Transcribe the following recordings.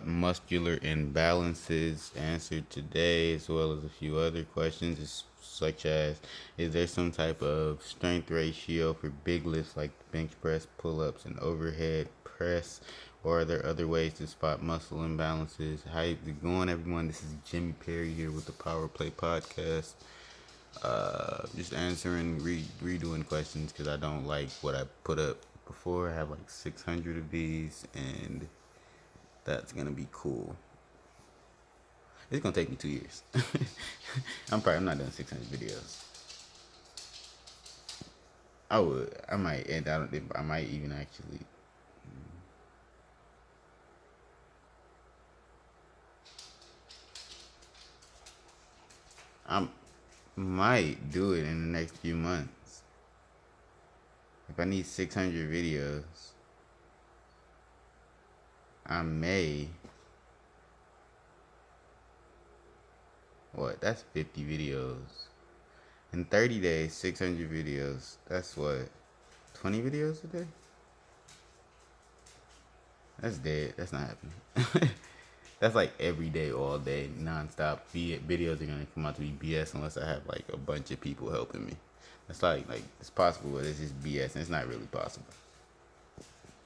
Muscular imbalances answered today, as well as a few other questions, such as: is there some type of strength ratio for big lifts like bench press, pull ups, and overhead press? Or are there other ways to spot muscle imbalances? How is it going, everyone? This is Jimmy Perry here with the PowerPlay podcast. Just answering, redoing questions because I don't like what I put up before. I have like 600 of these, and that's gonna be cool. It's gonna take me 2 years. I'm not done 600 videos. I would. I might. And I might even actually. I might do it in the next few months. If I need 600 videos, I may. What? That's 50 videos. In 30 days, 600 videos. That's what? 20 videos a day? That's dead. That's not happening. That's like every day, all day, nonstop. Videos are gonna come out to be BS unless I have like a bunch of people helping me. That's like it's possible, but it's just BS, and it's not really possible.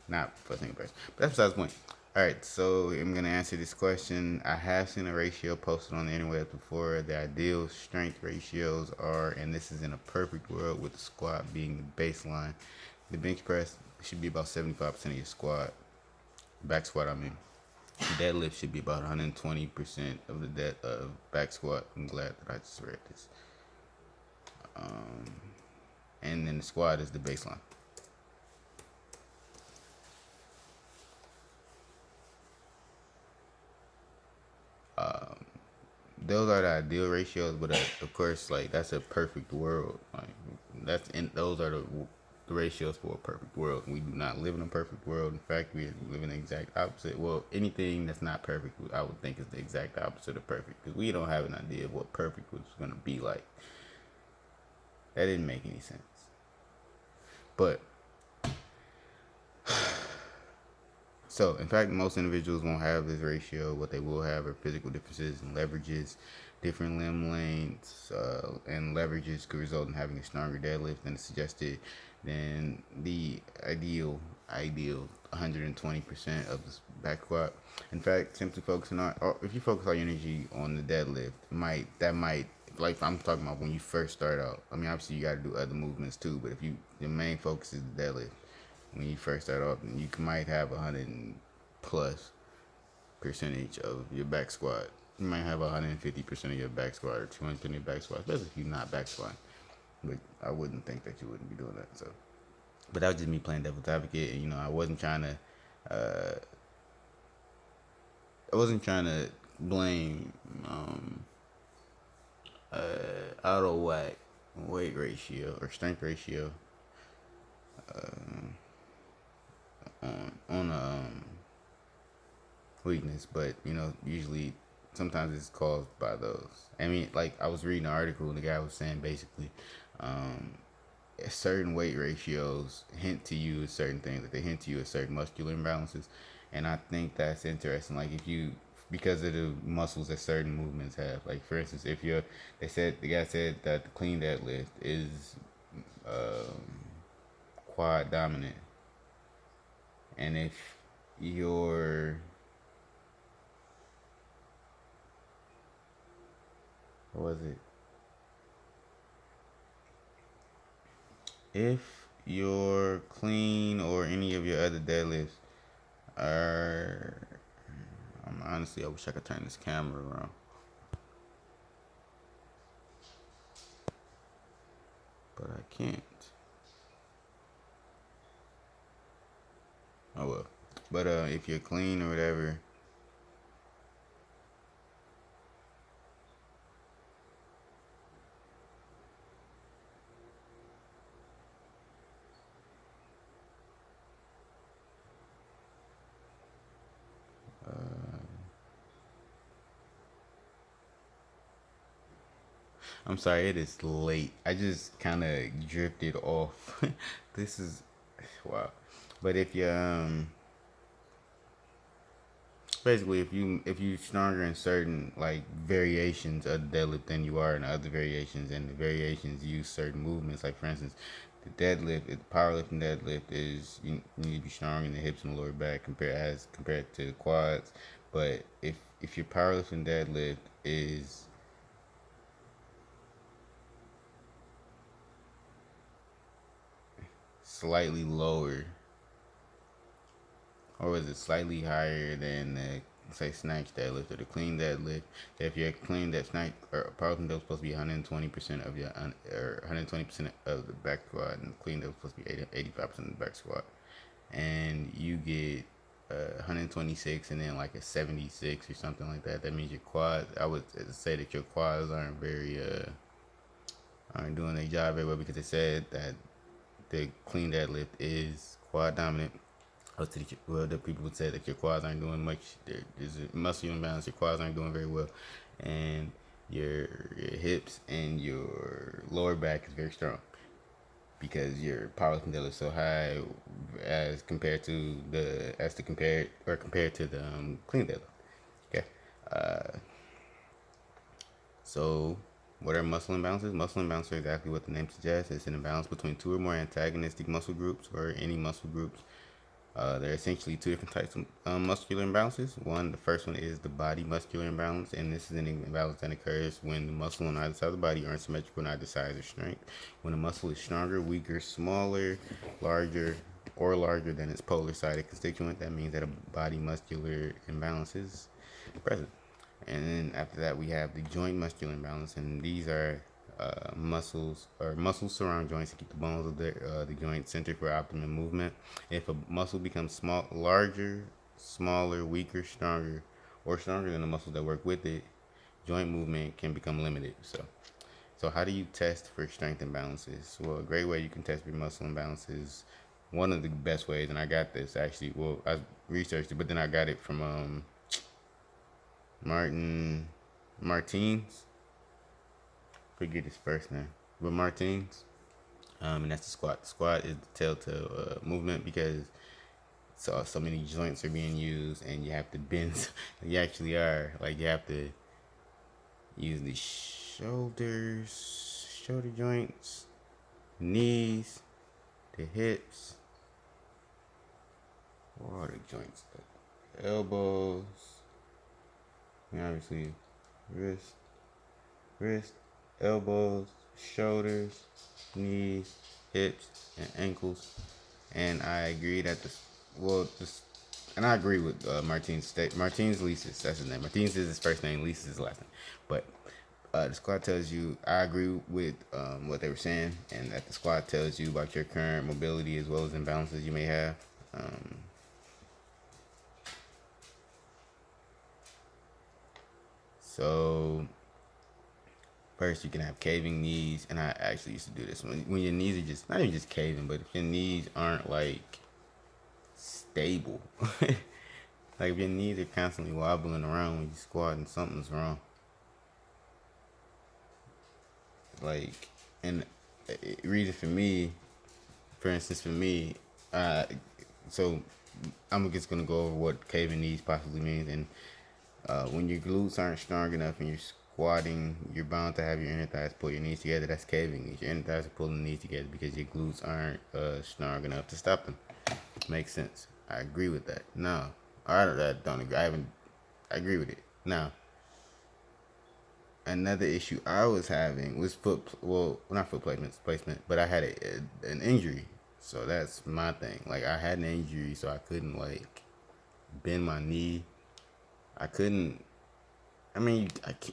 Not for a single person. But that's besides the point. All right, so I'm gonna answer this question. I have seen a ratio posted on the internet before. The ideal strength ratios are, and this is in a perfect world with the squat being the baseline. The bench press should be about 75% of your squat. Back squat, I mean. Deadlift should be about 120% of the back squat. I'm glad that I just read this. And then the squat is the baseline. Those are the ideal ratios, but of course, like that's a perfect world. Like those are the ratios for a perfect world. We do not live in a perfect world. In fact, we live in the exact opposite. Well, anything that's not perfect, I would think is the exact opposite of perfect, because we don't have an idea of what perfect was going to be like. That didn't make any sense. But so, in fact, most individuals won't have this ratio. What they will have are physical differences and leverages. Different limb lengths and leverages could result in having a stronger deadlift than suggested. Then the ideal 120% of the back squat. In fact, simply focusing on, or if you focus all your energy on the deadlift, that might, like I'm talking about when you first start out. I mean, obviously you got to do other movements too, but if the main focus is the deadlift when you first start off, you might have 100+ percentage of your back squat. You might have 150% of your back squat or 200% of your back squat, especially if you're not back squatting. But I wouldn't think that you wouldn't be doing that. So, but that was just me playing devil's advocate. And, I wasn't trying to. I wasn't trying to blame out of whack weight ratio or strength ratio on weakness, but usually sometimes it's caused by those. I mean, like I was reading an article and the guy was saying basically, certain weight ratios hint to you at certain things, like they hint to you at certain muscular imbalances, and I think that's interesting. Like if you, because of the muscles that certain movements have, like for instance, if you're, the guy said that the clean deadlift is quad dominant, and if you're, what was it? If your clean or any of your other deadlifts are, honestly, I wish I could turn this camera around, but I can't. Oh well. But if you're clean or whatever, I'm sorry, it is late. I just kind of drifted off. This is wow. But if you basically if you stronger in certain like variations of the deadlift than you are in other variations, and the variations use certain movements. Like for instance, the deadlift, the powerlifting deadlift is you need to be strong in the hips and lower back compared to the quads. But if your powerlifting deadlift is slightly lower, or was it slightly higher than the say snatch deadlift or the clean deadlift? If you're clean that snatch or powerlifting deadlift supposed to be 120% of your or 120% of the back squat, and clean deadlift supposed to be 85% of the back squat, and you get 126 and then like a 76 or something like that. That means your quads. I would say that your quads aren't doing their job very well, because they said that the clean deadlift is quad dominant. Well, the people would say that your quads aren't doing much. There's a muscle imbalance. Your quads aren't doing very well, and your hips and your lower back is very strong, because your powerlifting deadlift is so high compared to the clean deadlift. Okay, so what are muscle imbalances? Muscle imbalances are exactly what the name suggests. It's an imbalance between two or more antagonistic muscle groups, or any muscle groups. There are essentially two different types of muscular imbalances. The first one is the body muscular imbalance, and this is an imbalance that occurs when the muscle on either side of the body aren't symmetrical on either size or strength. When a muscle is stronger, weaker, smaller, larger, or larger than its polar sided constituent, that means that a body muscular imbalance is present. And then after that, we have the joint muscular imbalance, and these are muscles surround joints to keep the bones of the joint centered for optimum movement. If a muscle becomes larger, smaller, weaker, stronger, or stronger than the muscles that work with it, joint movement can become limited. So how do you test for strength imbalances? Well, a great way you can test for muscle imbalances, one of the best ways, and I got this actually. Well, I researched it, but then I got it from Martins. Forget his first name, but Martins. And that's the squat. The squat is the telltale movement, because so many joints are being used, and you have to bend. You actually are like you have to use the shoulder joints, knees, the hips. What are the joints? The elbows. And obviously, wrist, elbows, shoulders, knees, hips, and ankles. And I agree that and I agree with Martinez Lisa's, that's his name. Martinez is his first name, Lisa's his last name. But the squat tells you, I agree with what they were saying, and that the squat tells you about your current mobility as well as imbalances you may have. So first, you can have caving knees, and I actually used to do this when your knees are just not even just caving, but if your knees aren't like stable, like if your knees are constantly wobbling around when you squat and something's wrong. Like, and reason for me, for instance, so I'm just gonna go over what caving knees possibly means, and when your glutes aren't strong enough and you're squatting, you're bound to have your inner thighs pull your knees together. That's caving knees. Your inner thighs are pulling the knees together because your glutes aren't strong enough to stop them. Makes sense. I agree with that. No, I don't agree. I agree with it. Now, another issue I was having was not foot placement, but I had an injury. So that's my thing. Like, I had an injury, so I couldn't like bend my knee. I couldn't. I mean,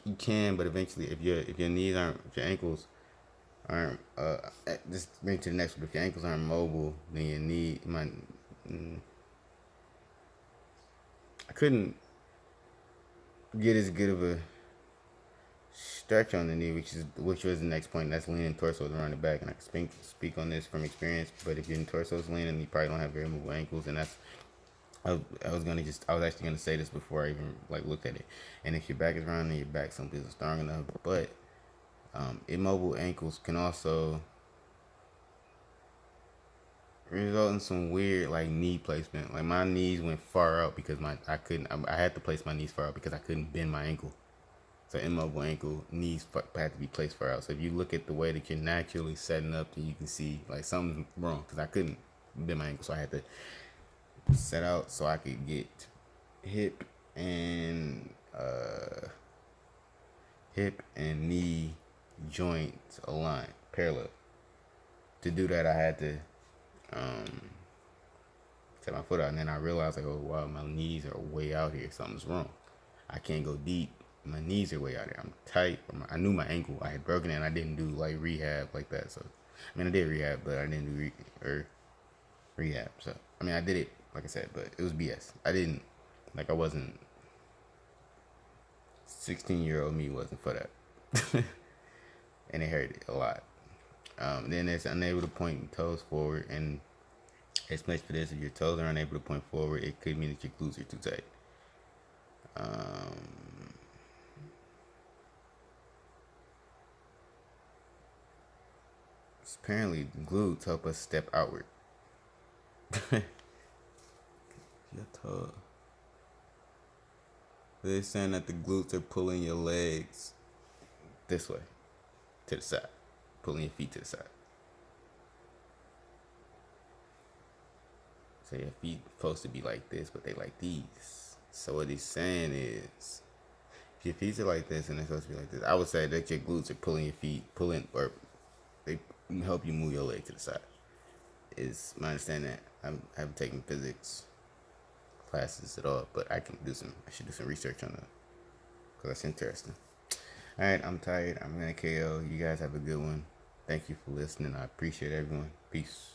you can, but eventually, if your knees aren't, if your ankles aren't, just bring to the next one. If your ankles aren't mobile, then your knee, I couldn't get as good of a stretch on the knee, which was the next point. That's leaning torso around the back, and I can speak on this from experience. But if your torso is leaning, you probably don't have very mobile ankles, and that's. I was actually gonna say this before I even like looked at it. And if your back is round and your back simply isn't strong enough, but immobile ankles can also result in some weird like knee placement. Like my knees went far out because I had to place my knees far out because I couldn't bend my ankle. So immobile ankle, knees had to be placed far out. So if you look at the way that you're naturally setting up, then you can see like something's wrong because I couldn't bend my ankle, so I had to set out so I could get hip and knee joints aligned parallel. To do that, I had to set my foot out, and then I realized like, oh wow, my knees are way out here. Something's wrong. I can't go deep. My knees are way out here. I'm tight. I knew my ankle. I had broken it, and I didn't do like rehab like that. So, I mean, I did rehab, but I didn't do rehab. So, I mean, I did it like I said, but it was BS. I didn't like I wasn't 16-year-old me wasn't for that, and it hurt a lot. Then it's unable to point toes forward, and explanation for this: if your toes are unable to point forward, it could mean that your glutes are too tight. Apparently, the glutes help us step outward. Your toe. They're saying that the glutes are pulling your legs this way, to the side, pulling your feet to the side. So your feet supposed to be like this, but they like these. So what he's saying is, if your feet are like this and they're supposed to be like this, I would say that your glutes are pulling your feet, or they help you move your leg to the side. Is my understanding that I haven't taken physics classes at all, but I should do some research on that because that's interesting. All right, I'm tired. I'm gonna KO. You guys have a good one. Thank you for listening. I appreciate everyone. Peace.